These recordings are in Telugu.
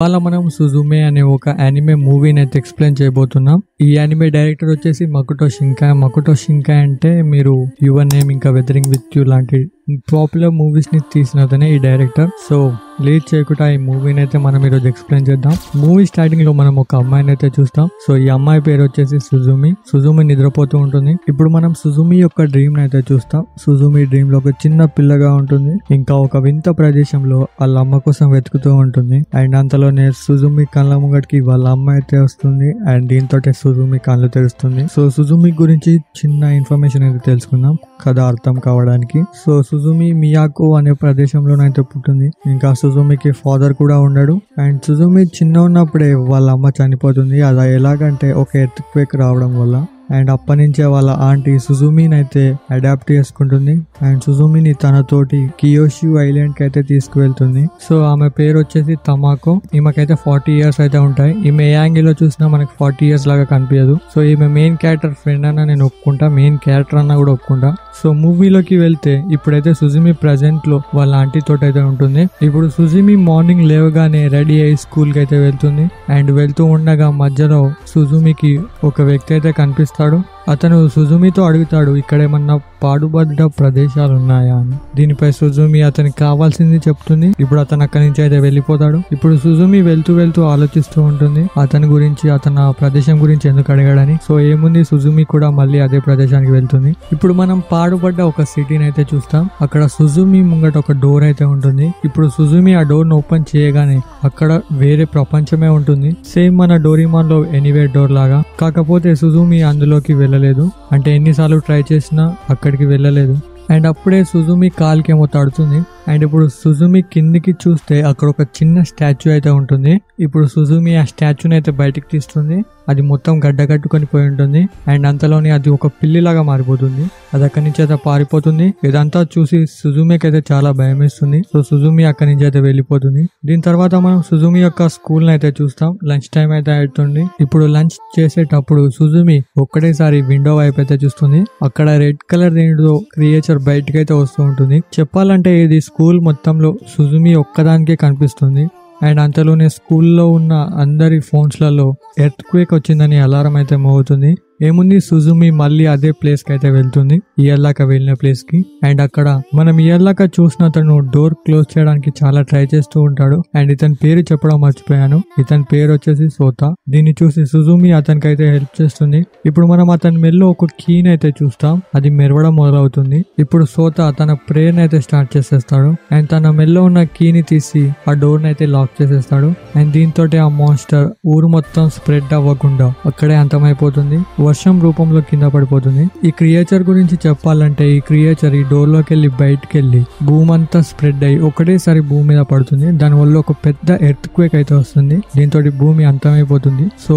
ఇవాళ మనం సుజుమే అనే ఒక యానిమే మూవీని అయితే ఎక్స్ప్లెయిన్ చేయబోతున్నాం. ఈ యానిమే డైరెక్టర్ వచ్చేసి మకోటో షింకాయ్. మకోటో షింకాయ్ అంటే మీరు యువర్ నేమ్ ఇంకా వెదరింగ్ విత్ యూ లాంటి పాపులర్ మూవీస్ ని తీసినతనే ఈ డైరెక్టర్. సో లేట్ చేయకుండా ఈ మూవీని అయితే మనం ఈరోజు ఎక్స్ప్లెయిన్ చేద్దాం. మూవీ స్టార్టింగ్ లో మనం ఒక అమ్మాయిని అయితే చూస్తాం. సో ఈ అమ్మాయి పేరు వచ్చేసి సుజుమి. సుజుమి నిద్రపోతూ ఉంటుంది. ఇప్పుడు మనం సుజుమి యొక్క డ్రీమ్ ని అయితే చూస్తాం. సుజుమి డ్రీమ్ లో ఒక చిన్న పిల్లగా ఉంటుంది. ఇంకా ఒక వింత ప్రదేశంలో వాళ్ళ అమ్మ కోసం వెతుకుతూ ఉంటుంది. అండ్ అంతలోనే సుజుమి కళ్ళ ముంగటికి వాళ్ళ అమ్మ అయితే వస్తుంది. అండ్ దీంతో సుజుమి కళ్ళు తెరుస్తుంది. సో సుజుమి గురించి చిన్న ఇన్ఫర్మేషన్ అయితే తెలుసుకుందాం కథ అర్థం కావడానికి. సో సుజుమి మియాకో అనే ప్రదేశంలోనైతే పుట్టింది. ఇంకా సుజుమికి ఫాదర్ కూడా ఉండడు. అండ్ సుజుమి చిన్న ఉన్నప్పుడే వాళ్ళ అమ్మ చనిపోతుంది. అది ఎలాగంటే ఒక ఎర్త్క్వేక్ రావడం వల్ల. అండ్ అప్పటి నుంచే వాళ్ళ ఆంటీ సుజుమిని అయితే అడాప్ట్ చేసుకుంటుంది. అండ్ సుజుమిని తనతోటి కియోషియు ఐలాండ్ కి అయితే తీసుకువెళ్తుంది. సో ఆమె పేరు వచ్చేసి తమాకో. ఈమెకైతే 40 years అయితే ఉంటాయి. ఈమె ఏ యాంగిల్ లో చూసినా మనకి 40 years లాగా కనిపించదు. సో ఈమె మెయిన్ క్యారెక్టర్ ఫ్రెండ్ అన్న నేను ఒప్పుకుంటా, మెయిన్ క్యారెక్టర్ అన్న కూడా ఒప్పుకుంటా. సో మూవీలోకి వెళ్తే ఇప్పుడైతే సుజుమి ప్రెసెంట్ లో వాళ్ళ ఆంటీ తోటి అయితే ఉంటుంది. ఇప్పుడు సుజుమి మార్నింగ్ లేవగానే రెడీ అయ్యి స్కూల్ కి అయితే వెళ్తుంది. అండ్ వెళ్తూ ఉండగా మధ్యలో సుజుమికి ఒక వ్యక్తి అయితే కనిపిస్తాడు. అతను సుజుమితో అడుగుతాడు ఇక్కడ ఏమన్నా పాడుబడ్డ ప్రదేశాలు ఉన్నాయా అని. దీనిపై సుజుమి అతనికి కావాల్సింది చెప్తుంది. ఇప్పుడు అతను అక్కడి నుంచి అయితే వెళ్ళిపోతాడు. ఇప్పుడు సుజుమి వెళ్తూ ఆలోచిస్తూ ఉంటుంది అతని గురించి, అతను ఆ ప్రదేశం గురించి ఎందుకు అడిగాడని. సో ఏముంది, సుజుమి కూడా మళ్ళీ అదే ప్రదేశానికి వెళ్తుంది. ఇప్పుడు మనం పాడుబడ్డ ఒక సిటీని అయితే చూస్తాం. అక్కడ సుజుమి ముంగట ఒక డోర్ అయితే ఉంటుంది. ఇప్పుడు సుజుమి ఆ డోర్ ను ఓపెన్ చేయగానే అక్కడ వేరే ప్రపంచమే ఉంటుంది. సేమ్ మన డోరీమాన్ లో ఎనీవేర్ డోర్ లాగా. కాకపోతే సుజుమి అందులోకి వెళ్ళలేదు. అంటే ఎన్నిసార్లు ట్రై చేసినా అక్కడికి వెళ్ళలేదు. అండ్ అప్పుడే సుజుమి కాలుకేమో తడుతుంది. అండ్ ఇప్పుడు సుజుమి కిందికి చూస్తే అక్కడ ఒక చిన్న స్టాచ్యూ అయితే ఉంటుంది. ఇప్పుడు సుజుమి ఆ స్టాచ్యూని అయితే బయటికి తీస్తుంది. అది మొత్తం గడ్డ కట్టుకొని పోయి ఉంటుంది. అండ్ అంతలోని అది ఒక పిల్లిలాగా మారిపోతుంది. అది అక్కడి నుంచి అయితే పారిపోతుంది. ఇదంతా చూసి సుజుమికి అయితే చాలా భయం వేస్తుంది. సో సుజుమి అక్కడి నుంచి అయితే వెళ్ళిపోతుంది. దీని తర్వాత మనం సుజుమి యొక్క స్కూల్ ని అయితే చూస్తాం. లంచ్ టైం అయితే అవుతుంది. ఇప్పుడు లంచ్ చేసేటప్పుడు సుజుమి ఒక్కటేసారి విండో వైపు అయితే చూస్తుంది. అక్కడ రెడ్ కలర్ ఏంటో క్రియేచర్ బయటకి అయితే వస్తూ ఉంటుంది. చెప్పాలంటే ఇది స్కూల్ మొత్తంలో సుజుమి ఒక్కదానికే కనిపిస్తుంది. అండ్ అంతలోనే స్కూల్లో ఉన్న అందరి ఫోన్స్లలో ఎర్త్ క్వేక్ వచ్చిందని అలారం అయితే మోగుతుంది. ఏముంది, సుజుమి మళ్ళీ అదే ప్లేస్ కి అయితే వెళ్తుంది, ఇయర్లాక వెళ్ళిన ప్లేస్ కి. అండ్ అక్కడ మనం ఇయర్లాక చూసిన అతను డోర్ క్లోజ్ చేయడానికి చాలా ట్రై చేస్తూ ఉంటాడు. అండ్ ఇతని పేరు చెప్పడం మర్చిపోయాను. ఇతని పేరు వచ్చేసి సోతా. దీన్ని చూసి సుజుమి అతనికి అయితే హెల్ప్ చేస్తుంది. ఇప్పుడు మనం అతని మెల్లో ఒక కీని అయితే చూస్తాం. అది మెరవడం మొదలవుతుంది. ఇప్పుడు సోతా తన ప్రేయర్ అయితే స్టార్ట్ చేసేస్తాడు. అండ్ తన మెల్లో ఉన్న కీని తీసి ఆ డోర్ అయితే లాక్ చేసేస్తాడు. అండ్ దీంతో ఆ మాన్స్టర్ ఊరు మొత్తం స్ప్రెడ్ అవ్వకుండా అక్కడే అంతమైపోతుంది. వర్షం రూపంలో కింద పడిపోతుంది. ఈ క్రియేచర్ గురించి చెప్పాలంటే ఈ క్రియేచర్ ఈ డోర్ లోకి వెళ్ళి బయటకు వెళ్ళి భూమి అంతా స్ప్రెడ్ అయ్యి ఒకటేసారి భూమి మీద పడుతుంది. దానివల్ల ఒక పెద్ద ఎర్త్ క్వేక్ అయితే వస్తుంది. దీంతో భూమి అంతమైపోతుంది. సో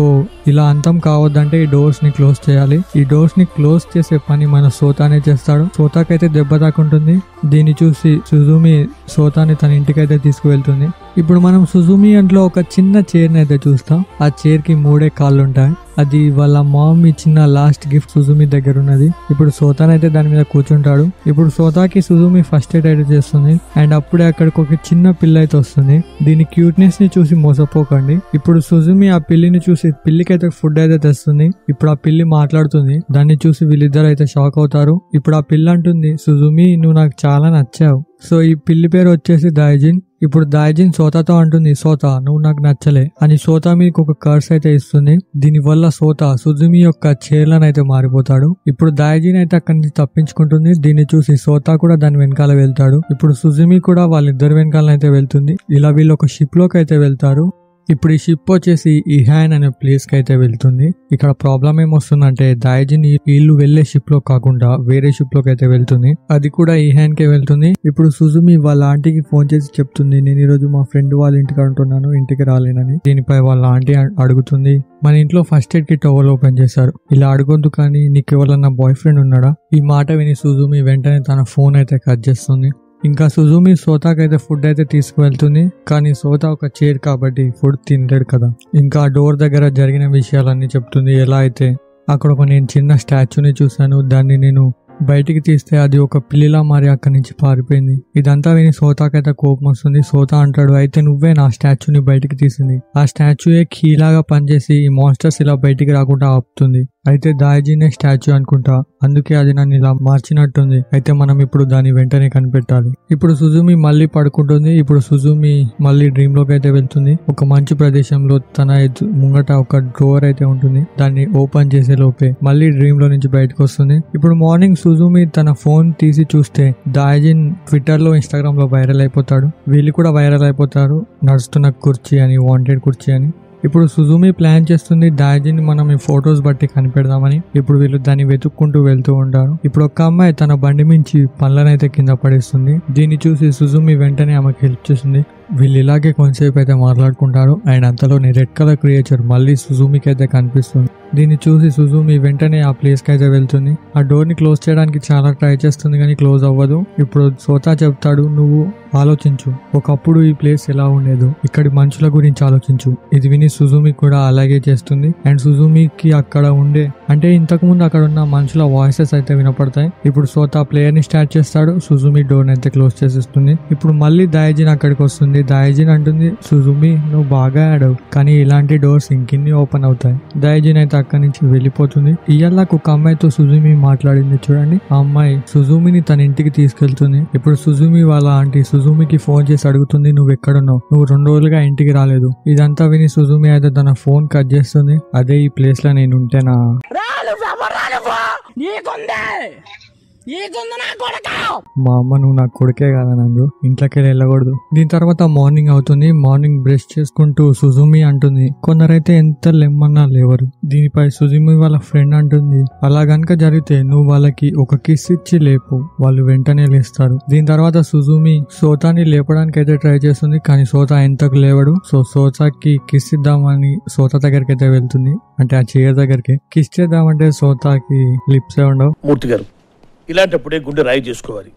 ఇలా అంతం కావద్దంటే ఈ డోర్స్ ని క్లోజ్ చేయాలి. ఈ డోర్స్ ని క్లోజ్ చేసే పని మన సోతానే చేస్తాడు. సోతాకైతే దెబ్బ తాకుంటుంది. దీన్ని చూసి సుజుమి సోతాని తన ఇంటికైతే తీసుకువెళ్తుంది. ఇప్పుడు మనం సుజుమి ఇంట్లో ఒక చిన్న చైర్ ని అయితే చూస్తాం. ఆ చైర్ కి 3 కాళ్ళు ఉంటాయి. అది వాళ్ళ మామ్ ఇచ్చిన లాస్ట్ గిఫ్ట్ సుజుమి దగ్గర ఉన్నది. ఇప్పుడు సోతాన్ అయితే దాని మీద కూర్చుంటాడు. ఇప్పుడు సోతాకి సుజుమి ఫస్ట్ ఎయిడ్ అయితే చేస్తుంది. అండ్ అప్పుడే అక్కడికి ఒక చిన్న పిల్ల అయితే వస్తుంది. దీని క్యూట్నెస్ ని చూసి మోసపోకండి. ఇప్పుడు సుజుమి ఆ పిల్లిని చూసి పిల్లికైతే ఫుడ్ అయితే తెస్తుంది. ఇప్పుడు ఆ పిల్లి మాట్లాడుతుంది. దాన్ని చూసి వీళ్ళిద్దరు అయితే షాక్ అవుతారు. ఇప్పుడు ఆ పిల్ల అంటుంది, సుజుమి నువ్వు నాకు చాలా నచ్చావు. సో ఈ పిల్లి పేరు వచ్చేసి దాయిజిన్. ఇప్పుడు దాయిజిన్ సోతాతో అంటుంది, సోతా నువ్వు నాకు నచ్చలే అని. సోతా మీకు ఒక కర్స్ అయితే ఇస్తుంది. దీని వల్ల సోతా సుజుమి యొక్క చైర్లను అయితే మారిపోతాడు. ఇప్పుడు దాయిజిన్ అయితే అక్కడి నుంచి తప్పించుకుంటుంది. దీన్ని చూసి సోతా కూడా దాని వెనకాల వెళ్తాడు. ఇప్పుడు సుజుమి కూడా వాళ్ళిద్దరు వెనకాల అయితే వెళ్తుంది. ఇలా వీళ్ళు ఒక షిప్ లోకి అయితే వెళ్తారు. ఇప్పుడు ఈ షిప్ వచ్చేసి ఇహాన్ అనే ప్లేస్ కి అయితే వెళ్తుంది. ఇక్కడ ప్రాబ్లం ఏమొస్తుందంటే దాయిజిన్ వీళ్ళు వెళ్లే షిప్ లో కాకుండా వేరే షిప్ లోకి అయితే వెళ్తుంది. అది కూడా ఇహాన్ కే వెళ్తుంది. ఇప్పుడు సుజుమి వాళ్ళ ఆంటీకి ఫోన్ చేసి చెప్తుంది, నేను ఈ రోజు మా ఫ్రెండ్ వాళ్ళ ఇంటికి ఉంటున్నాను, ఇంటికి రాలేనని. దీనిపై వాళ్ళ ఆంటీ అడుగుతుంది, మన ఇంట్లో first aid kit over open చేశారు, ఇలా అడగొద్దు, కానీ నీకు ఎవరన్నా బాయ్ ఫ్రెండ్ ఉన్నాడా? ఈ మాట విని సుజుమి వెంటనే తన ఫోన్ అయితే కట్ చేస్తుంది. ఇంకా సుజుమి సోతాకైతే ఫుడ్ అయితే తీసుకువెళ్తుంది. కానీ సోతా ఒక చైర్ కాబట్టి ఫుడ్ తినలేడు కదా. ఇంకా డోర్ దగ్గర జరిగిన విషయాలన్నీ చెప్తుంది. ఎలా అయితే అక్కడ ఒక నేను చిన్న స్టాచ్యూని చూసాను, దాన్ని నేను బయటికి తీస్తే అది ఒక పిల్లిలా మారి అక్కడి నుంచి పారిపోయింది. ఇదంతా విని సోతాకైతే కోపం వస్తుంది. సోతా అంటాడు, అయితే నువ్వే నా స్టాచ్యూని బయటికి తీసింది. ఆ స్టాచ్యూయే కీలాగా పనిచేసి ఈ మాన్స్టర్స్ ఇలా బయటికి రాకుండా ఆపుతుంది. అయితే దాయిజీనే స్టాచ్యూ అనుకుంటా, అందుకే అది నన్ను ఇలా మార్చినట్టుంది. అయితే మనం ఇప్పుడు దాన్ని వెంటనే కనిపెట్టాలి. ఇప్పుడు సుజుమి మళ్ళీ పడుకుంటుంది. ఇప్పుడు సుజుమి మళ్ళీ డ్రీమ్ లోకి అయితే వెళ్తుంది. ఒక మంచి ప్రదేశంలో తన ముంగట ఒక డ్రోవర్ అయితే ఉంటుంది. దాన్ని ఓపెన్ చేసే లోపే మళ్ళీ డ్రీమ్ లో నుంచి బయటకు వస్తుంది. ఇప్పుడు మార్నింగ్ సుజుమి తన ఫోన్ తీసి చూస్తే దాయిజిన్ ట్విట్టర్ లో, ఇన్స్టాగ్రామ్ లో వైరల్ అయిపోతాడు. వీళ్ళు కూడా వైరల్ అయిపోతారు, నడుస్తున్న కుర్చీ అని, వాంటెడ్ కుర్చీ అని. ఇప్పుడు సుజుమి ప్లాన్ చేస్తుంది దాయిజిన్ మనం ఈ ఫొటోస్ బట్టి కనిపెడదామని. ఇప్పుడు వీళ్ళు దాన్ని వెతుక్కుంటూ వెళ్తూ ఉంటారు. ఇప్పుడు ఒక అమ్మాయి తన బండి మించి పళ్ళనైతే కింద పడేస్తుంది. దీన్ని చూసి సుజుమి వెంటనే ఆమెకు హెల్ప్ చేస్తుంది. వీళ్ళు ఇలాగే కొంతసేపు అయితే మాట్లాడుకుంటారు. అండ్ అంతలోని రెడ్ కలర్ క్రియేచర్ మళ్ళీ సుజుమికి అయితే కనిపిస్తుంది. దీన్ని చూసి సుజుమి వెంటనే ఆ ప్లేస్ కి అయితే వెళ్తుంది. ఆ డోర్ ని క్లోజ్ చేయడానికి చాలా ట్రై చేస్తుంది కానీ క్లోజ్ అవ్వదు. ఇప్పుడు సోతా చెప్తాడు, నువ్వు ఆలోచించు, ఒకప్పుడు ఈ ప్లేస్ ఎలా ఉండేదో, ఇక్కడి మనుషుల గురించి ఆలోచించు. ఇది విని సుజుమి కూడా అలాగే చేస్తుంది. అండ్ సుజుమికి అక్కడ ఉండే, అంటే ఇంతకు ముందు అక్కడ ఉన్న మనుషుల వాయిసెస్ అయితే వినపడతాయి. ఇప్పుడు సోతా ప్లేయర్ ని స్టార్ట్ చేస్తాడు. సుజుమి డోర్ ని అయితే క్లోజ్ చేసేస్తుంది. ఇప్పుడు మళ్ళీ దాయిజిన్ అక్కడికి వస్తుంది. దాయిజిన్ అంటుంది, సుజుమి నువ్వు బాగా ఆడావు, కానీ ఇలాంటి డోర్స్ ఇంకిన్ని ఓపెన్ అవుతాయి. దాయిజిన్ అయితే అక్కడి నుంచి వెళ్ళిపోతుంది. ఇయ్యాలకు ఒక అమ్మాయితో సుజుమి మాట్లాడింది చూడండి. ఆ అమ్మాయి సుజుమిని తన ఇంటికి తీసుకెళ్తుంది. ఇప్పుడు సుజుమి వాళ్ళ ఆంటీ సుజుమికి ఫోన్ చేసి అడుగుతుంది, నువ్వు ఎక్కడున్నావు, నువ్వు 2 రోజులుగా ఇంటికి రాలేదు. ఇదంతా విని సుజుమి అయితే తన ఫోన్ కట్ చేస్తుంది. అదే ఈ ప్లేస్ లో నేను ఉంటేనా, మా అమ్మ నువ్వు నా కొడుకే కదా, నందు ఇంట్లోకి వెళ్ళకూడదు. దీని తర్వాత మార్నింగ్ అవుతుంది. మార్నింగ్ బ్రష్ చేసుకుంటూ సుజుమి అంటుంది, కొందరైతే ఎంత లెమ్మన్నా లేవరు. దీనిపై సుజుమి వాళ్ళ ఫ్రెండ్ అంటుంది, అలా గనక జరిగితే నువ్వు వాళ్ళకి ఒక కిస్ ఇచ్చి లేపు, వాళ్ళు వెంటనే లేస్తారు. దీని తర్వాత సుజుమి సోతాని లేపడానికి అయితే ట్రై చేస్తుంది, కానీ సోతా ఎంతకు లేవడు. సో సోతాకి కిస్ ఇద్దామని సోతా దగ్గరికి అయితే వెళ్తుంది. అంటే ఆ చైర్ దగ్గరికి కిస్ చేద్దామంటే సోతాకి లిప్సే ఉండవు. మూర్తి గారు, ఇలాంటప్పుడే గుండె రాయి చేసుకోవాలి.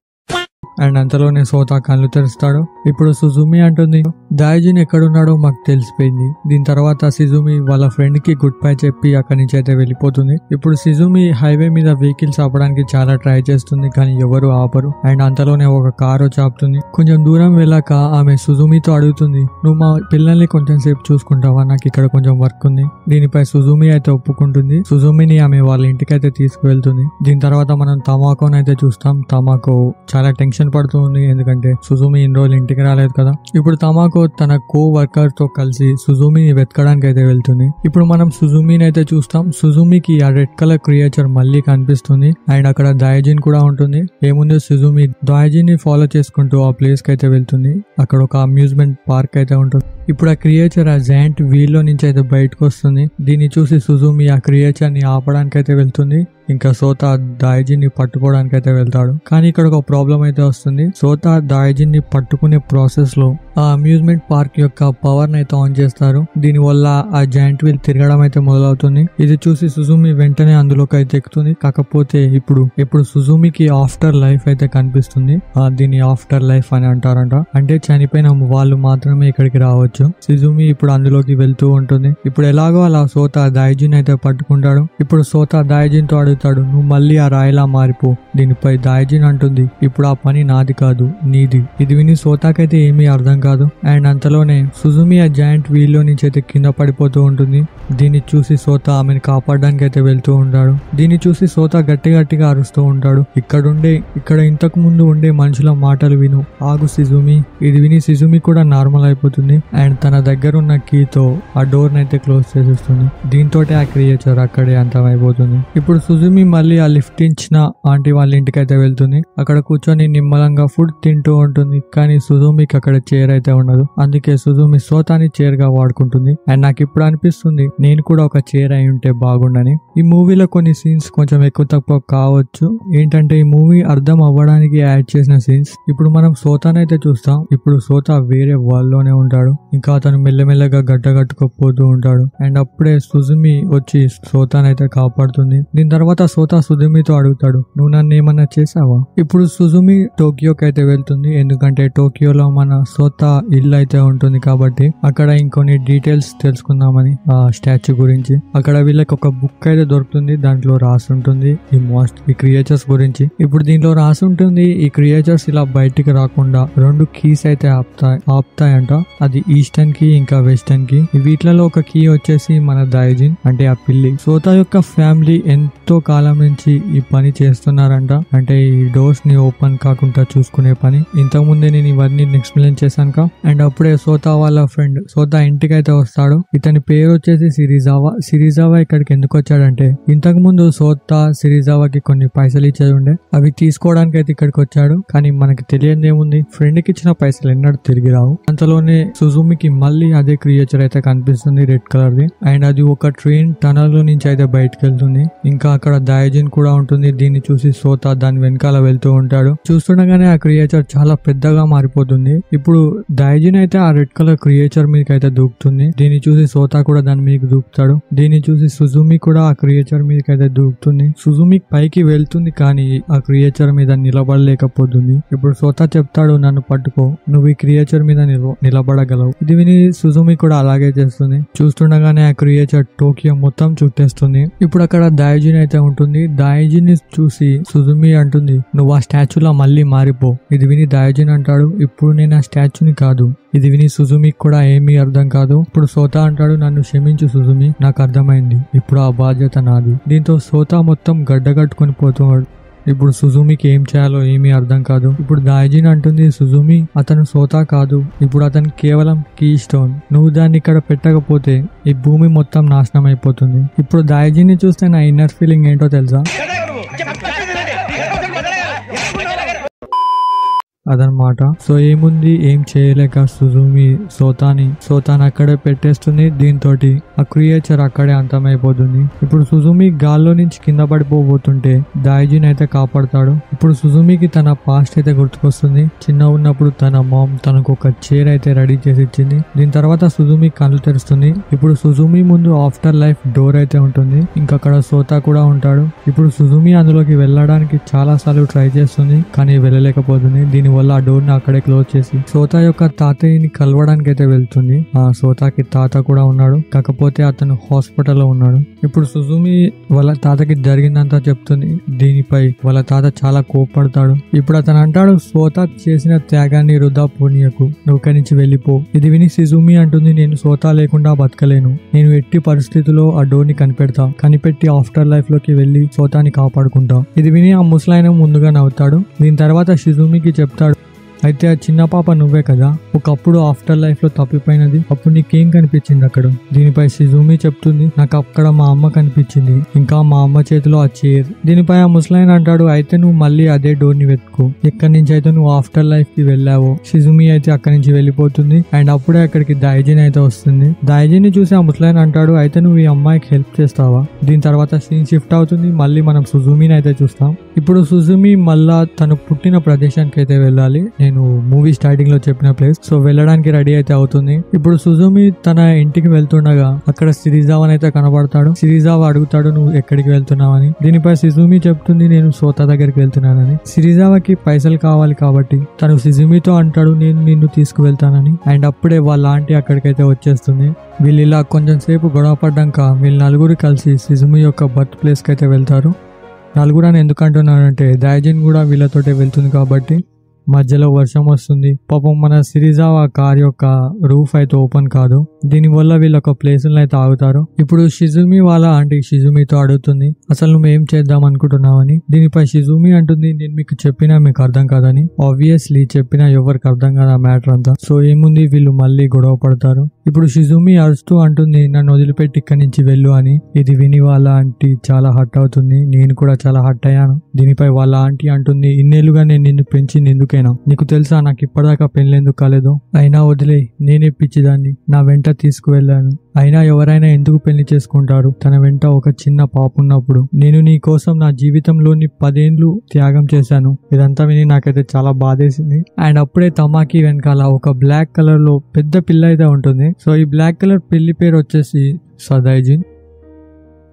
అండ్ అంతలోనే సోతా కళ్ళు తెరుస్తాడు. ఇప్పుడు సుజుమి అంటుంది, దాయిజిన్ ఎక్కడున్నాడో మాకు తెలిసిపోయింది. దీని తర్వాత సిజుమి వాళ్ళ ఫ్రెండ్ కి గుడ్ బై చెప్పి అక్కడి నుంచి అయితే వెళ్ళిపోతుంది. ఇప్పుడు సిజుమి హైవే మీద వెహికల్స్ ఆపడానికి చాలా ట్రై చేస్తుంది, కానీ ఎవరు ఆపరు. అండ్ అంతలోనే ఒక కారు వచ్చి ఆపుతుంది. కొంచెం దూరం వెళ్ళాక ఆమె సుజుమితో అడుగుతుంది, నువ్వు మా పిల్లల్ని కొంచెం సేపు చూసుకుంటావా, నాకు ఇక్కడ కొంచెం వర్క్ ఉంది. దీనిపై సుజుమి అయితే ఒప్పుకుంటుంది. సుజుమిని ఆమె వాళ్ళ ఇంటికి అయితే తీసుకువెళ్తుంది. దీని తర్వాత మనం తమాకోని అయితే చూస్తాం. తమాకో చాలా టెన్షన్ పడుతుంది, ఎందుకంటే సుజుమి ఇన్ని రోజులు ఇంటికి రాలేదు కదా. ఇప్పుడు తమాకో తన కో వర్కర్ తో కలిసి సుజుమిని వెతకడానికి అయితే వెళ్తుంది. ఇప్పుడు మనం సుజుమిని అయితే చూస్తాం. సుజుమికి ఆ రెడ్ కలర్ క్రియేచర్ మళ్ళీ కనిపిస్తుంది. అండ్ అక్కడ దాయిజిన్ కూడా ఉంటుంది. ఏముంది, సుజుమి దాయిజిన్ ని ఫాలో చేసుకుంటూ ఆ ప్లేస్ కి అయితే వెళ్తుంది. అక్కడ ఒక అమ్యూజ్మెంట్ పార్క్ అయితే ఉంటుంది. ఇప్పుడు ఆ క్రియేచర్ ఆ జాయింట్ వీల్ లో నుంచి అయితే బయటకు వస్తుంది. దీన్ని చూసి సుజుమి ఆ క్రియేచర్ ని ఆపడానికి అయితే వెళ్తుంది. ఇంకా సోతా దాయిజిన్ ని పట్టుకోవడానికి అయితే వెళ్తాడు. కానీ ఇక్కడ ఒక ప్రాబ్లం అయితే వస్తుంది. సోతా దాయిజిన్ ని పట్టుకునే ప్రాసెస్ లో ఆ అమ్యూజ్మెంట్ పార్క్ యొక్క పవర్ ని అయితే ఆన్ చేస్తారు. దీని వల్ల ఆ జాయింట్ వీల్ తిరగడం అయితే మొదలవుతుంది. ఇది చూసి సుజుమి వెంటనే అందులోకి అయితే ఎక్కుతుంది. కాకపోతే ఇప్పుడు సుజుమికి ఆఫ్టర్ లైఫ్ అయితే కనిపిస్తుంది. దీన్ని ఆఫ్టర్ లైఫ్ అని అంటారంట. అంటే చనిపోయిన వాళ్ళు మాత్రమే ఇక్కడికి రావచ్చు. సుజుమి ఇప్పుడు అందులోకి వెళ్తూ ఉంటుంది. ఇప్పుడు ఎలాగో అలా సోతా దాయిజిన్ అయితే పట్టుకుంటాడు. ఇప్పుడు సోతా దాయిజిన్ తో అడుగుతాడు, నువ్వు మళ్ళీ ఆ రాయిలా మారిపో. దీనిపై దాయిజిన్ అంటుంది, ఇప్పుడు ఆ పని నాది కాదు నీది. ఇది విని సోతాకైతే ఏమీ అర్థం కాదు. అండ్ అంతలోనే సుజుమి ఆ జాయింట్ వీల్ లో నుంచి అయితే కింద పడిపోతూ ఉంటుంది. దీన్ని చూసి సోతా ఆమెను కాపాడడానికి అయితే వెళ్తూ ఉంటాడు. దీన్ని చూసి సోతా గట్టిగా అరుస్తూ ఉంటాడు, ఇక్కడ ఇంతకు ముందు ఉండే మనుషుల మాటలు విను, ఆగు సిజుమి. ఇది విని సిజుమి కూడా నార్మల్ అయిపోతుంది. అండ్ తన దగ్గర ఉన్న కీతో ఆ డోర్ నైతే క్లోజ్ చేసేస్తుంది. దీంతో ఆ క్రియేచర్ అక్కడే అంతమైపోతుంది. ఇప్పుడు సుజుమి మళ్ళీ ఆ లిఫ్ట్ ఇచ్చిన ఆంటీ వాళ్ళ ఇంటికి అయితే వెళ్తుంది. అక్కడ కూర్చొని నిమ్మలంగా ఫుడ్ తింటూ ఉంటుంది. కానీ సుజుమికి అక్కడ చైర్ అయితే ఉండదు. అందుకే సుజుమి సోతాని చైర్ గా వాడుకుంటుంది. అండ్ నాకు ఇప్పుడు అనిపిస్తుంది, నేను కూడా ఒక చైర్ అయి ఉంటే బాగుండని. ఈ మూవీలో కొన్ని సీన్స్ కొంచెం ఎక్కువ తక్కువ కావచ్చు. ఏంటంటే ఈ మూవీ అర్థం అవ్వడానికి యాడ్ చేసిన సీన్స్. ఇప్పుడు మనం సోతానైతే చూస్తాం. ఇప్పుడు సోతా వేరే వరల్డ్ లోనే ఉంటాడు. ఇంకా అతను మెల్లమెల్లగా గడ్డగట్టుకుపోతూ ఉంటాడు. అండ్ అప్పుడే సుజుమి వచ్చి సోతానైతే కాపాడుతుంది. దీని తర్వాత సోతా సుజుమితో అడుగుతాడు, నువ్వు నన్ను ఏమన్నా చేసావా? ఇప్పుడు సుజుమి టోక్యోకి అయితే వెళ్తుంది, ఎందుకంటే టోక్యోలో మన సోతా ఇల్లు అయితే ఉంటుంది కాబట్టి అక్కడ ఇంకొన్ని డీటెయిల్స్ తెలుసుకుందామని ఆ స్టాచ్యూ గురించి. అక్కడ వీళ్ళకి ఒక బుక్ అయితే దొరుకుతుంది, దాంట్లో రాసి ఉంటుంది ఈ క్రియేచర్స్ గురించి. ఇప్పుడు దీంట్లో రాసి ఉంటుంది ఈ క్రియేచర్స్ ఇలా బయటికి రాకుండా 2 కీస్ అయితే ఆపుతాయంట. అది ఈస్టర్న్ కీ ఇంకా వెస్టర్న్ కీ. వీటిలలో ఒక కీ వచ్చేసి మన దైజిన్ అంటే ఆ పిల్లి. సోతా యొక్క ఫ్యామిలీ ఎంతో కాలం నుంచి ఈ పని చేస్తున్నారంట, అంటే ఈ డోర్స్ ని ఓపెన్ కాకుండా చూసుకునే పని. ఇంతకు ముందే నేను ఇవన్నీ ఎక్స్ప్లెయిన్ చేశాను. అండ్ అప్పుడే సోతా వాళ్ళ ఫ్రెండ్ సోతా ఇంటికి అయితే వస్తాడు. ఇతని పేరు వచ్చేసి సిరిజావా ఇక్కడికి ఎందుకు వచ్చాడంటే ఇంతకు ముందు సోతా సిరిజావాకి కొన్ని పైసలు ఇచ్చేది ఉండే, అవి తీసుకోవడానికి అయితే ఇక్కడికి వచ్చాడు. కానీ మనకి తెలియదు ఏముంది, ఫ్రెండ్ కి ఇచ్చిన పైసలు ఎన్నడూ తిరిగి రావు. అంతలోనే సుజుమికి మళ్ళీ అదే క్రియేచర్ అయితే కనిపిస్తుంది, రెడ్ కలర్ ది. అండ్ అది ఒక ట్రైన్ టనల్ లో నుంచి అయితే బయటకు వెళ్తుంది. ఇంకా అక్కడ దైజిన్ కూడా ఉంటుంది. దీన్ని చూసి సోతా దాని వెనకాల వెళ్తూ ఉంటాడు. చూస్తుండగానే ఆ క్రియేచర్ చాలా పెద్దగా మారిపోతుంది. ఇప్పుడు దైజిన్ అయితే ఆ రెడ్ కలర్ క్రియేచర్ మీదకి అయితే దూకుతుంది. దీన్ని చూసి సోతా కూడా దాని మీదకి దూకుతాడు. దీన్ని చూసి సుజుమి కూడా ఆ క్రియేచర్ మీదకి అయితే దూకుతుంది. సుజుమి పైకి వెళ్తుంది కానీ ఆ క్రియేచర్ మీద నిలబడలేకపోతుంది. ఇప్పుడు సోతా చెప్తాడు, నన్ను పట్టుకో, నువ్వు ఈ క్రియేచర్ మీద నిలబడగలవు. ఇది విని సుజుమి కూడా అలాగే చేస్తుంది. చూస్తుండగానే ఆ క్రియేచర్ టోక్యో మొత్తం చుట్టేస్తుంది. ఇప్పుడు అక్కడ దైజిన్ అయితే ఉంటుంది. దైజిన్ ని చూసి సుజుమి అంటుంది, నువ్వు ఆ స్టాచ్యూలా మళ్ళీ మారిపో. ఇది విని దైజిన్ అంటాడు, ఇప్పుడు నేను ఆ స్టాచ్యూని కాదు. ఇది విని సుజుమికి కూడా ఏమీ అర్థం కాదు. ఇప్పుడు సోతా అంటాడు, నన్ను క్షమించు సుజుమి, నాకు అర్థమైంది, ఇప్పుడు ఆ బాధ్యత నాది. దీంతో సోతా మొత్తం గడ్డగట్టుకుని పోతున్నాడు. ఇప్పుడు సుజుమికి ఏం చేయాలో ఏమీ అర్థం కాదు. ఇప్పుడు దైజిన్ అంటుంది, సుజుమి అతను సోతా కాదు, ఇప్పుడు అతను కేవలం కీ స్టోన్. నువ్వు దాన్ని ఇక్కడ పెట్టకపోతే ఈ భూమి మొత్తం నాశనం అయిపోతుంది. ఇప్పుడు దైజిన్ ని చూస్తే నా ఇన్నర్ ఫీలింగ్ ఏంటో తెలుసా? అదనమాట. సో ఏముంది, ఏం చేయలేక సుజుమి సోతాని అక్కడే పెట్టేస్తుంది. దీంతో ఆ క్రియేచర్ అక్కడే అంతమైపోతుంది. ఇప్పుడు సుజుమి గాల్లో నుంచి కింద పడిపోబోతుంటే దైజిన్ అయితే కాపాడతాడు. ఇప్పుడు సుజుమికి తన పాస్ట్ అయితే గుర్తుకొస్తుంది. చిన్న ఉన్నప్పుడు తన మామ్ తనకు ఒక చైర్ అయితే రెడీ చేసి ఇచ్చింది. దీని తర్వాత సుజుమి కళ్ళు తెరుస్తుంది. ఇప్పుడు సుజుమి ముందు ఆఫ్టర్ లైఫ్ డోర్ అయితే ఉంటుంది. ఇంకా అక్కడ సోతా కూడా ఉంటాడు. ఇప్పుడు సుజుమి అందులోకి వెళ్ళడానికి చాలా సార్లు ట్రై చేస్తుంది కానీ వెళ్ళలేకపోతుంది. దీని వల్ల ఆ డోర్ ని అక్కడే క్లోజ్ చేసి సోతా యొక్క తాతయ్యని కలవడానికి అయితే వెళ్తుంది. ఆ సోతాకి తాత కూడా ఉన్నాడు, కాకపోతే అతను హాస్పిటల్లో ఉన్నాడు. ఇప్పుడు సుజుమి వాళ్ళ తాతకి జరిగిందంతా చెప్తుంది. దీనిపై వాళ్ళ తాత చాలా కోపడతాడు. ఇప్పుడు అతను అంటాడు, సోతా చేసిన త్యాగాన్ని వృధా పోనీయకు, నువ్వు ఇక్కడి నుంచి వెళ్ళిపో. ఇది విని సుజుమి అంటుంది, నేను సోతా లేకుండా బతకలేను, నేను ఎట్టి పరిస్థితుల్లో ఆ డోర్ ని కనిపెట్టి ఆఫ్టర్ లైఫ్ లోకి వెళ్లి సోతాని కాపాడుకుంటా. ఇది విని ఆ ముసలాయన ముందుగా నవ్వుతాడు. దీని తర్వాత సుజుమికి చెప్తాడు, అయితే ఆ చిన్న పాప నువ్వే కదా ఒకప్పుడు ఆఫ్టర్ లైఫ్ లో తప్పిపోయినది, అప్పుడు నీకేం కనిపించింది అక్కడ? దీనిపై సుజుమి చెప్తుంది, నాకు అక్కడ మా అమ్మ కనిపించింది, ఇంకా మా అమ్మ చేతిలో ఆ చైర్. దీనిపై ఆ ముసలాయన అంటాడు, అయితే నువ్వు మళ్ళీ అదే డోర్ ని వెతుకు, ఎక్కడి నుంచి అయితే నువ్వు ఆఫ్టర్ లైఫ్ కి వెళ్ళావో. సుజుమి అయితే అక్కడి నుంచి వెళ్ళిపోతుంది. అండ్ అప్పుడే అక్కడికి దైజిన్ అయితే వస్తుంది. దైజిన్ ని చూసి ఆ ముసలాయన అంటాడు, అయితే నువ్వు ఈ అమ్మాయికి హెల్ప్ చేస్తావా? దీని తర్వాత సీన్ షిఫ్ట్ అవుతుంది. మళ్ళీ మనం సుజుమిని అయితే చూస్తాం. ఇప్పుడు సుజుమి మళ్ళా తను పుట్టిన ప్రదేశానికి అయితే వెళ్ళాలి. నేను మూవీ స్టార్టింగ్ లో చెప్పిన ప్లేస్. సో వెళ్ళడానికి రెడీ అయితే అవుతుంది. ఇప్పుడు సుజుమి తన ఇంటికి వెళ్తుండగా అక్కడ సిరిజావా అయితే కనబడతాడు. సిరిజావా అడుగుతాడు, నువ్వు ఎక్కడికి వెళ్తున్నావని. దీనిపై సుజుమి చెప్తుంది, నేను సోతా దగ్గరికి వెళ్తున్నానని. సిరిజావాకి పైసలు కావాలి కాబట్టి తను సుజుమితో అంటాడు, నేను నిన్ను తీసుకువెళ్తానని. అండ్ అప్పుడే వాళ్ళ ఆంటీ అక్కడికైతే వచ్చేస్తుంది. వీళ్ళు ఇలా కొంచెం సేపు గొడవ పడ్డాక వీళ్ళు నలుగురు కలిసి సుజుమి యొక్క బర్త్ ప్లేస్ కి అయితే వెళ్తారు. నలుగురు అని ఎందుకు అంటున్నానంటే దైజిన్ కూడా వీళ్ళతోటే వెళ్తుంది కాబట్టి. మధ్యలో వర్షం వస్తుంది. పాపం మన సిరిజావా కార్ యొక్క రూఫ్ అయితే ఓపెన్ కాదు. దీని వల్ల వీళ్ళు ఒక ప్లేస్ అయితే ఆగుతారు. ఇప్పుడు షిజుమి వాళ్ళ ఆంటీ షిజుమితో అడుగుతుంది, అసలు నువ్వు ఏం చేద్దాం అనుకుంటున్నావని. దీనిపై షిజుమి అంటుంది, నేను మీకు చెప్పినా మీకు అర్థం కాదని. ఆబ్వియస్లీ చెప్పినా ఎవరికి అర్థం కాదు ఆ మ్యాటర్ అంతా. సో ఏముంది, వీళ్ళు మళ్ళీ గొడవ పడతారు. ఇప్పుడు షిజుమి అరుస్తూ అంటుంది, నన్ను వదిలిపెట్టి ఇక్కడి నుంచి వెళ్ళు అని. ఇది విని వాళ్ళ ఆంటీ చాలా హట్ అవుతుంది. నేను కూడా చాలా హట్ అయ్యాను. దీనిపై వాళ్ళ ఆంటీ అంటుంది, ఇన్నేళ్లుగా నేను నిన్ను పెంచి ఎందుకు ఓకేనా? నీకు తెలుసా నాకు ఇప్పటిదాకా పెళ్ళెందుకు కాలేదు? అయినా వదిలే, నేనే పిచ్చిదాన్ని, నా వెంట తీసుకువెళ్ళాను. అయినా ఎవరైనా ఎందుకు పెళ్లి చేసుకుంటారు? తన వెంట ఒక చిన్న పాప ఉన్నప్పుడు. నేను నీ కోసం నా జీవితంలోని 10 ఏళ్లు త్యాగం చేశాను. ఇదంతా విని నాకైతే చాలా బాధేసింది. అండ్ అప్పుడే తమాకి వెనకాల ఒక బ్లాక్ కలర్ లో పెద్ద పిల్ల అయితే ఉంటుంది. సో ఈ బ్లాక్ కలర్ పిల్లి పేరు వచ్చేసి సదాయిజిన్.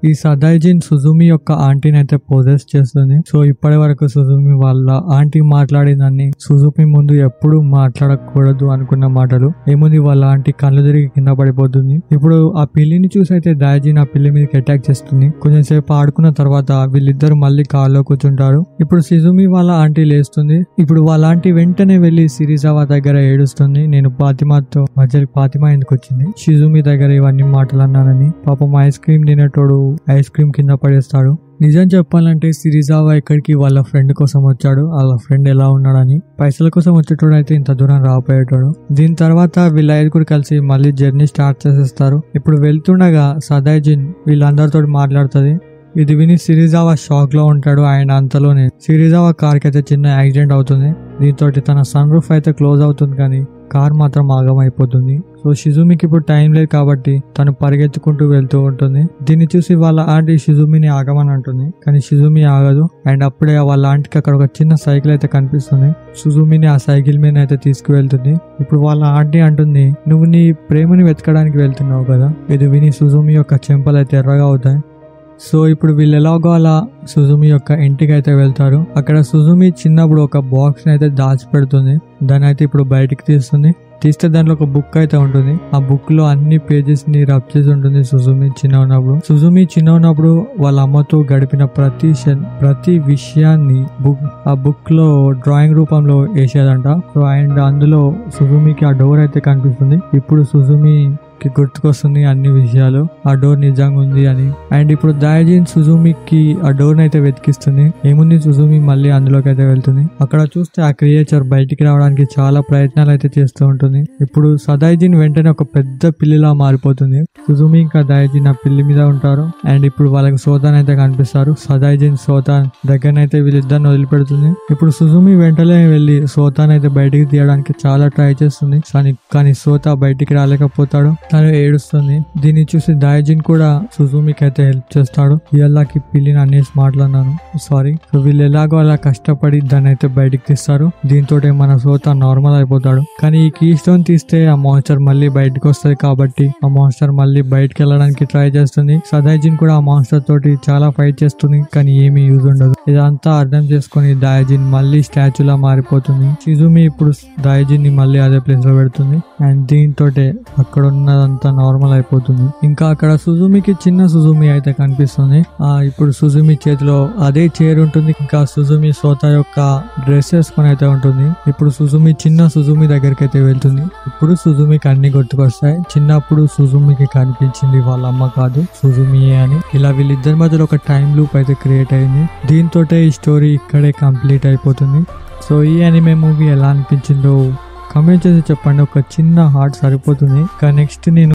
ఈ సదాయిజిన్ సుజుమి యొక్క ఆంటీని అయితే పొజెస్ చేస్తుంది. సో ఇప్పటి వరకు సుజుమి వాళ్ళ ఆంటీ మాట్లాడిందని సుజుమి ముందు ఎప్పుడు మాట్లాడకూడదు అనుకున్న మాటలు ఏముంది, వాళ్ళ ఆంటీ కళ్ళు తిరిగి కింద పడిపోతుంది. ఇప్పుడు ఆ పిల్లిని చూసి అయితే దాయిజిన్ ఆ పిల్లి మీదకి అటాక్ చేస్తుంది. కొంచెం సేపు ఆడుకున్న తర్వాత వీళ్ళిద్దరు మళ్ళీ కార్లో కూర్చుంటారు. ఇప్పుడు సుజుమి వాళ్ళ ఆంటీ లేస్తుంది. ఇప్పుడు వాళ్ళ ఆంటీ వెంటనే వెళ్లి సిరిజావా దగ్గర ఏడుస్తుంది. నేను ఫాతిమాతో మధ్యలో ఫాతిమా ఎందుకు వచ్చింది, షిజుమి దగ్గర ఇవన్నీ మాటలు అన్నానని. పాపం ఐస్ క్రీమ్ తినేటోడు ఐస్ క్రీమ్ కింద పడేస్తాడు. నిజం చెప్పాలంటే సిరిజావా ఇక్కడికి వాళ్ళ ఫ్రెండ్ కోసం వచ్చాడు. వాళ్ళ ఫ్రెండ్ ఎలా ఉన్నాడని. పైసల కోసం వచ్చేటోడు అయితే ఇంత దూరం రాపోయేటోడు. దీని తర్వాత వీళ్ళ 5 కలిసి మళ్ళీ జర్నీ స్టార్ట్ చేసేస్తారు. ఇప్పుడు వెళ్తుండగా సదాయిజిన్ వీళ్ళందరితో మాట్లాడుతుంది. ఇది విని సిరిజావా షాక్ లో ఉంటాడు. ఆయన అంతలోనే సిరిజావా కార్ కి అయితే చిన్న యాక్సిడెంట్ అవుతుంది. దీంతో తన సన్ రూఫ్ అయితే క్లోజ్ అవుతుంది, కానీ కార్ మాత్రం ఆగమైపోతుంది. సో షిజుమికి ఇప్పుడు టైం లేదు కాబట్టి తను పరిగెత్తుకుంటూ వెళ్తూ ఉంటుంది. దీన్ని చూసి వాళ్ళ ఆంటీ షిజుమిని ఆగమని అంటుంది, కానీ షిజుమి ఆగదు. అండ్ అప్పుడే వాళ్ళ ఆంటీకి అక్కడ ఒక చిన్న సైకిల్ అయితే కనిపిస్తుంది. షిజుమిని ఆ సైకిల్ మీద అయితే తీసుకువెళ్తుంది. ఇప్పుడు వాళ్ళ ఆంటీ అంటుంది, నువ్వు నీ ప్రేమని వెతకడానికి వెళ్తున్నావు కదా. ఇది విని షిజుమి యొక్క చెంపలు అయితే ఎర్రగా అవుతాయి. సో ఇప్పుడు వీళ్ళు ఎలాగో అలా సుజుమి యొక్క ఇంటికి అయితే వెళ్తారు. అక్కడ సుజుమి చిన్నప్పుడు ఒక బాక్స్ అయితే దాచిపెడుతుంది. దాన్ని అయితే ఇప్పుడు బయటికి తీస్తే దాంట్లో ఒక బుక్ అయితే ఉంటుంది. ఆ బుక్ లో అన్ని పేజెస్ ని రబ్ చేసి ఉంటుంది సుజుమి చిన్న ఉన్నప్పుడు వాళ్ళ అమ్మతో గడిపిన ప్రతి విషయాన్ని ఆ బుక్ లో డ్రాయింగ్ రూపంలో వేసేదంట. సో అండ్ అందులో సుజుమికి ఆ డోర్ అయితే కనిపిస్తుంది. ఇప్పుడు సుజుమి గుర్తుకొస్తుంది అన్ని విషయాలు, ఆ డోర్ నిజంగా ఉంది అని. అండ్ ఇప్పుడు దాయిజిన్ సుజుమికి ఆ డోర్ అయితే వెతికిస్తుంది. ఏముంది, సుజుమి మళ్ళీ అందులోకి అయితే వెళ్తుంది. అక్కడ చూస్తే ఆ క్రియేచర్ బయటికి రావడానికి చాలా ప్రయత్నాలు అయితే చేస్తూ ఉంటుంది. ఇప్పుడు సదాయిజిన్ వెంటనే ఒక పెద్ద పిల్లిలా మారిపోతుంది. సుజుమి ఇంకా దాయిజిన్ ఆ పిల్లి మీద ఉంటారు. అండ్ ఇప్పుడు వాళ్ళకి సోతాన్ అయితే కనిపిస్తారు. సదాయిజిన్ సోతాన్ దగ్గరనైతే వీళ్ళిద్దరిని వదిలిపెడుతుంది. ఇప్పుడు సుజుమి వెంటనే వెళ్లి సోతాన్ అయితే బయటికి తీయడానికి చాలా ట్రై చేస్తుంది. కానీ సోతా బయటికి రాలేకపోతాడు. తను ఏడుస్తుంది. దీన్ని చూసి దాయిజిన్ కూడా సుజుమికి అయితే హెల్ప్ చేస్తాడు. ఇలాకి పిల్లిని అనేసి మాట్లాడినాను, సారీ. సో వీళ్ళు ఎలాగో అలా కష్టపడి దాన్ని అయితే బయటికి తీస్తారు. దీంతో మన సోతా నార్మల్ అయిపోతాడు. కానీ ఈ కీ స్టోన్ తీస్తే ఆ మాన్స్టర్ మళ్ళీ బయటకు వస్తుంది కాబట్టి ఆ మాన్స్టర్ మళ్ళీ బయటకు వెళ్ళడానికి ట్రై చేస్తుంది. సదాయిజిన్ కూడా ఆ మాన్స్టర్ తోటి చాలా ఫైట్ చేస్తుంది, కానీ ఏమీ యూజ్ ఉండదు. ఇదంతా అర్థం చేసుకుని దాయిజిన్ మళ్ళీ స్టాచ్యూలా మారిపోతుంది. షిజుమి ఇప్పుడు దాయిజిన్ ని మళ్ళీ అదే ప్లేస్ లో పెడుతుంది. అండ్ దీంతో అక్కడ ఉన్నదంతా నార్మల్ అయిపోతుంది. ఇంకా అక్కడ సుజుమికి చిన్న సుజుమి అయితే కనిపిస్తుంది. ఇప్పుడు సుజుమి చేతిలో అదే చైర్ ఉంటుంది. ఇంకా సుజుమి సోతా యొక్క డ్రెస్ వేసుకొని అయితే ఉంటుంది. ఇప్పుడు సుజుమి చిన్న సుజుమి దగ్గరికి అయితే వెళ్తుంది. ఇప్పుడు సుజుమికి అన్ని గుర్తుకొస్తాయి. చిన్నప్పుడు సుజుమికి కనిపించింది వాళ్ళ అమ్మ కాదు సుజుమియే అని. ఇలా వీళ్ళిద్దరి మధ్యలో ఒక టైం లూప్ అయితే క్రియేట్ అయింది. దీంతో ఈ స్టోరీ ఇక్కడే కంప్లీట్ అయిపోతుంది. సో ఈ అనిమే మూవీ ఎలా అనిపించిందో కమెంట్ చేసి చెప్పండి. ఒక చిన్న హార్ట్ సరిపోతుంది. ఇంకా నెక్స్ట్ నేను